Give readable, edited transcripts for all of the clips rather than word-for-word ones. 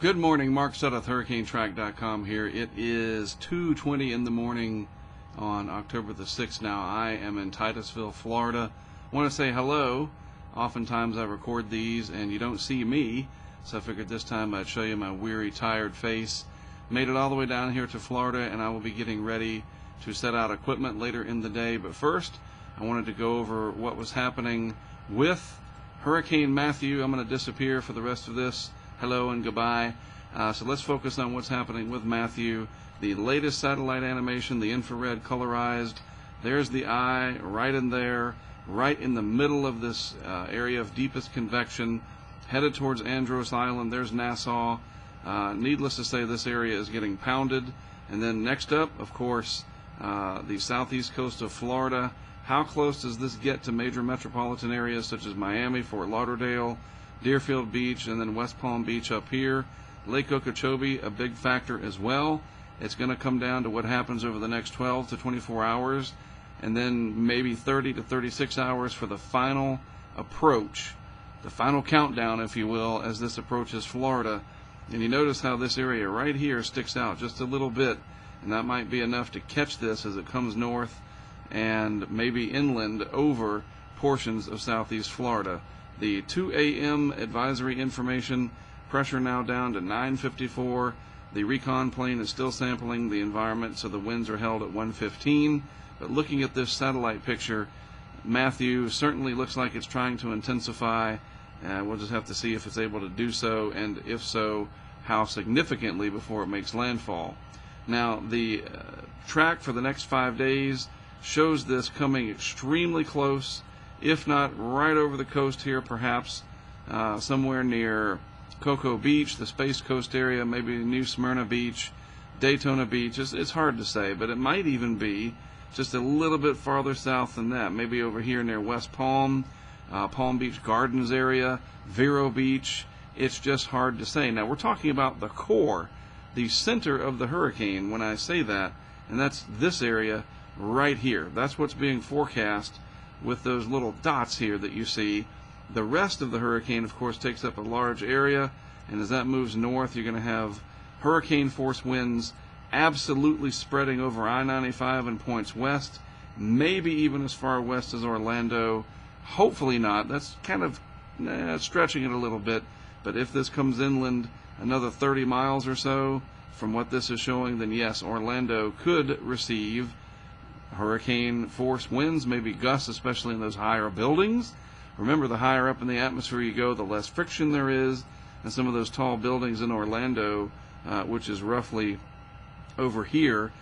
Good morning, Mark Sudduth, HurricaneTrack.com here. It is 2:20 in the morning on October the 6th now. I am in Titusville, Florida. I want to say hello. Oftentimes I record these and you don't see me, so I figured this time I'd show you my weary, tired face. Made it all the way down here to Florida, and I will be getting ready to set out equipment later in the day. But first, I wanted to go over what was happening with Hurricane Matthew. I'm going to disappear for the rest of this. Hello and goodbye. So let's focus on what's happening with Matthew. The latest satellite animation, the infrared colorized. There's the eye right in there, right in the middle of this area of deepest convection, headed towards Andros Island. There's Nassau. Needless to say, this area is getting pounded. And then next up, of course, the southeast coast of Florida. How close does this get to major metropolitan areas such as Miami, Fort Lauderdale, Deerfield Beach, and then West Palm Beach up here? Lake Okeechobee, a big factor as well. It's going to come down to what happens over the next 12 to 24 hours, and then maybe 30 to 36 hours for the final approach, the final countdown, if you will, as this approaches Florida. And you notice how this area right here sticks out just a little bit, and that might be enough to catch this as it comes north and maybe inland over portions of southeast Florida. The 2 a.m. advisory information, pressure now down to 954. The recon plane is still sampling the environment, so the winds are held at 115. But looking at this satellite picture, Matthew certainly looks like it's trying to intensify. We'll just have to see if it's able to do so, and if so, how significantly before it makes landfall. Now, the track for the next 5 days shows this coming extremely close, if not right over the coast here, perhaps somewhere near Cocoa Beach, the Space Coast area, maybe New Smyrna Beach, Daytona Beach. It's hard to say, but it might even be just a little bit farther south than that, maybe over here near West Palm, Palm Beach Gardens area, Vero Beach. It's just hard to say. Now, we're talking about the core, the center of the hurricane when I say that, and that's this area right here. That's what's being forecast with those little dots here that you see. The rest of the hurricane, of course, takes up a large area, and as that moves north, you're going to have hurricane force winds absolutely spreading over I-95 and points west, maybe even as far west as Orlando. Hopefully not. That's kind of stretching it a little bit, but if this comes inland another 30 miles or so from what this is showing, then yes, Orlando could receive hurricane force winds, maybe gusts, especially in those higher buildings. Remember, the higher up in the atmosphere you go, the less friction there is, and some of those tall buildings in Orlando, which is roughly over here,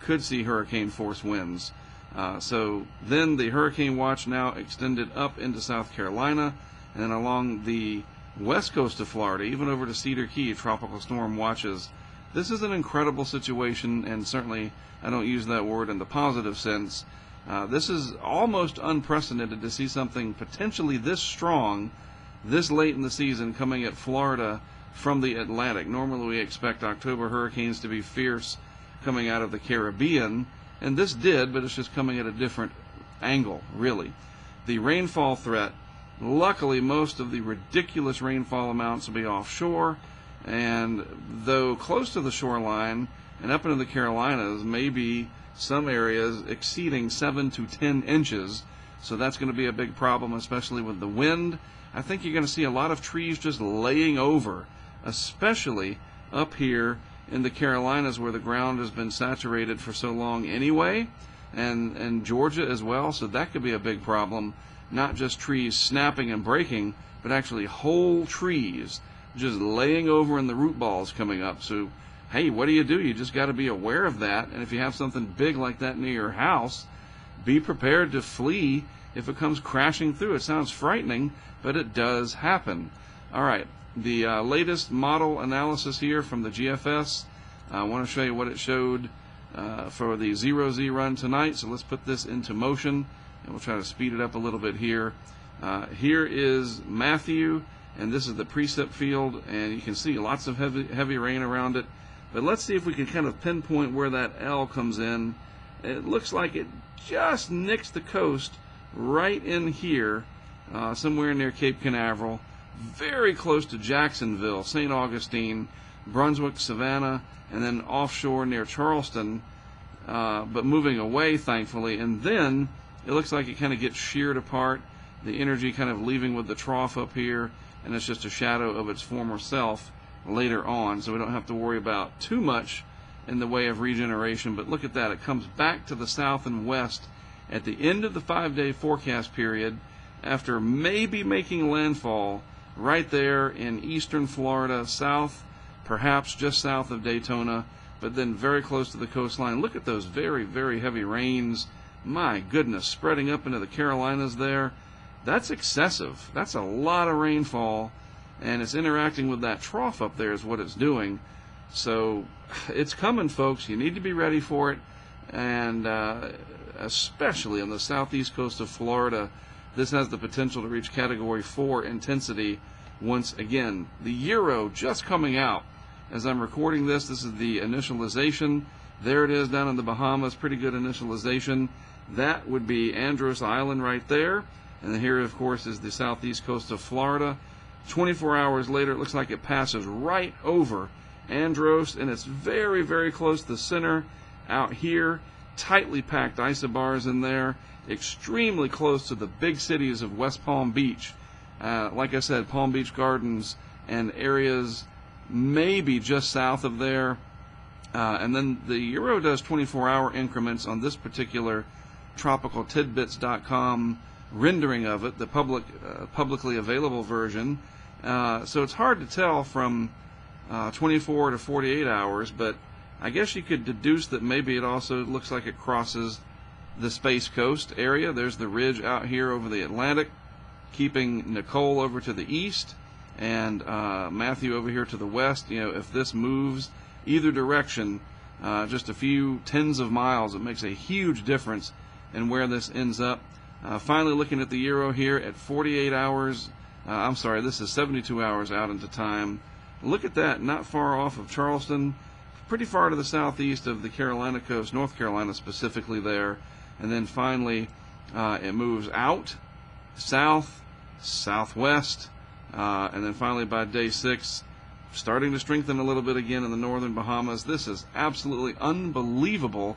could see hurricane force winds. So then the hurricane watch now extended up into South Carolina, and then along the west coast of Florida, even over to Cedar Key, tropical storm watches. This is an incredible situation, and certainly I don't use that word in the positive sense. This is almost unprecedented to see something potentially this strong, this late in the season, coming at Florida from the Atlantic. Normally we expect October hurricanes to be fierce coming out of the Caribbean, and this did, but it's just coming at a different angle, really. The rainfall threat, luckily most of the ridiculous rainfall amounts will be offshore, and though close to the shoreline and up into the Carolinas, maybe some areas exceeding 7 to 10 inches, so that's going to be a big problem, especially with the wind. I think you're going to see a lot of trees just laying over, especially up here in the Carolinas where the ground has been saturated for so long anyway, and Georgia as well, so that could be a big problem. Not just trees snapping and breaking, but actually whole trees just laying over and the root balls coming up. So hey, what do? You just got to be aware of that, and if you have something big like that near your house, be prepared to flee if it comes crashing through. It sounds frightening, but it does happen. All right, the latest model analysis here from the GFS. I want to show you what it showed for the 0Z run tonight, so let's put this into motion, and we'll try to speed it up a little bit here. Here is Matthew, and this is the precip field, and you can see lots of heavy rain around it. But let's see if we can kind of pinpoint where that L comes in. It looks like it just nicks the coast right in here, somewhere near Cape Canaveral. very close to Jacksonville, St. Augustine, Brunswick, Savannah, and then offshore near Charleston, but moving away, thankfully. And then it looks like it kind of gets sheared apart, the energy kind of leaving with the trough up here, and it's just a shadow of its former self later on, so we don't have to worry about too much in the way of regeneration. But look at that, it comes back to the south and west at the end of the 5-day forecast period after maybe making landfall right there in eastern Florida, south, perhaps just south of Daytona, but then very close to the coastline. Look at those very, very heavy rains. My goodness, spreading up into the Carolinas there. That's excessive. That's a lot of rainfall, and it's interacting with that trough up there is what it's doing. So it's coming, folks. You need to be ready for it, and especially on the southeast coast of Florida, this has the potential to reach Category 4 intensity once again. The Euro just coming out. As I'm recording this, this is the initialization. There it is down in the Bahamas, pretty good initialization. That would be Andros Island right there. And then here, of course, is the southeast coast of Florida. 24 hours later, it looks like it passes right over Andros, and it's very, very close to the center out here. Tightly packed isobars in there. Extremely close to the big cities of West Palm Beach. Like I said, Palm Beach Gardens and areas maybe just south of there. And then the Euro does 24-hour increments on this particular tropicaltidbits.com rendering of it, the publicly available version. So it's hard to tell from 24 to 48 hours, but I guess you could deduce that maybe it also looks like it crosses the Space Coast area. There's the ridge out here over the Atlantic, keeping Nicole over to the east and Matthew over here to the west. You know, if this moves either direction, just a few tens of miles, it makes a huge difference in where this ends up. Finally, looking at the Euro here at 48 hours. I'm sorry, this is 72 hours out into time. Look at that, not far off of Charleston, pretty far to the southeast of the Carolina coast, North Carolina specifically there. And then finally, it moves out, south, southwest, and then finally by day 6, starting to strengthen a little bit again in the northern Bahamas. This is absolutely unbelievable.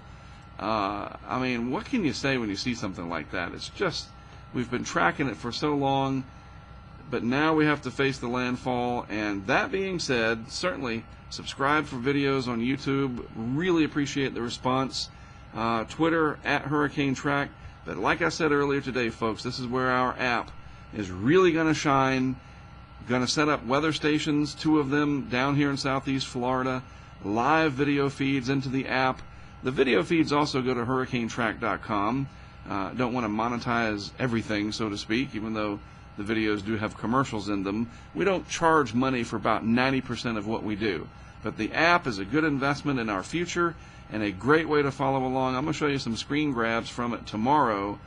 I mean, what can you say when you see something like that? It's just, we've been tracking it for so long, but now we have to face the landfall. And that being said, certainly subscribe for videos on YouTube. Really appreciate the response. Twitter at Hurricane Track. But like I said earlier today, folks, this is where our app is really going to shine. Going to set up weather stations, 2 of them down here in southeast Florida. Live video feeds into the app. The video feeds also go to hurricanetrack.com. Don't want to monetize everything, so to speak, even though the videos do have commercials in them. We don't charge money for about 90% of what we do. But the app is a good investment in our future and a great way to follow along. I'm going to show you some screen grabs from it tomorrow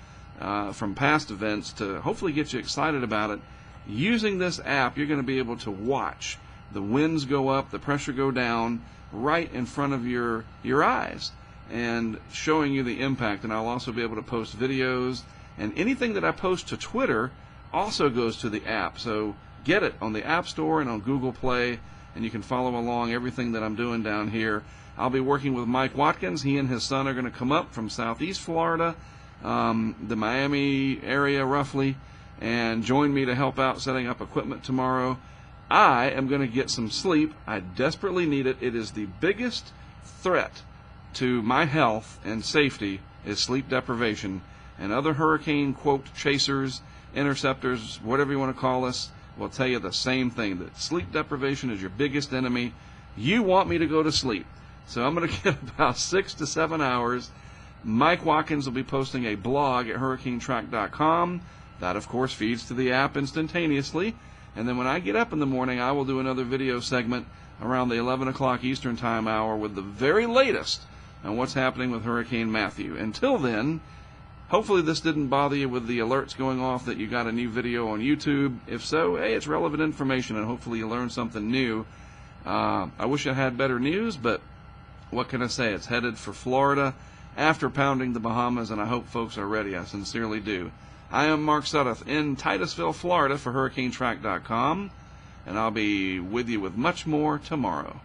from past events to hopefully get you excited about it. Using this app, you're going to be able to watch the winds go up, the pressure go down right in front of your eyes and showing you the impact. And I'll also be able to post videos, and anything that I post to Twitter also goes to the app. So get it on the App Store and on Google Play, and you can follow along everything that I'm doing down here. I'll be working with Mike Watkins. He and his son are going to come up from southeast Florida, the Miami area roughly, and join me to help out setting up equipment tomorrow. I am going to get some sleep. I desperately need it. It is the biggest threat to my health and safety is sleep deprivation. And other hurricane, quote, chasers, interceptors, whatever you want to call us, will tell you the same thing, that sleep deprivation is your biggest enemy. You want me to go to sleep. So I'm going to get about 6 to 7 hours. Mike Watkins will be posting a blog at hurricanetrack.com. That, of course, feeds to the app instantaneously. And then when I get up in the morning, I will do another video segment around the 11 o'clock Eastern Time hour with the very latest on what's happening with Hurricane Matthew. Until then, hopefully this didn't bother you with the alerts going off that you got a new video on YouTube. If so, hey, it's relevant information, and hopefully you learned something new. I wish I had better news, but what can I say? It's headed for Florida after pounding the Bahamas, and I hope folks are ready. I sincerely do. I am Mark Sudduth in Titusville, Florida for HurricaneTrack.com, and I'll be with you with much more tomorrow.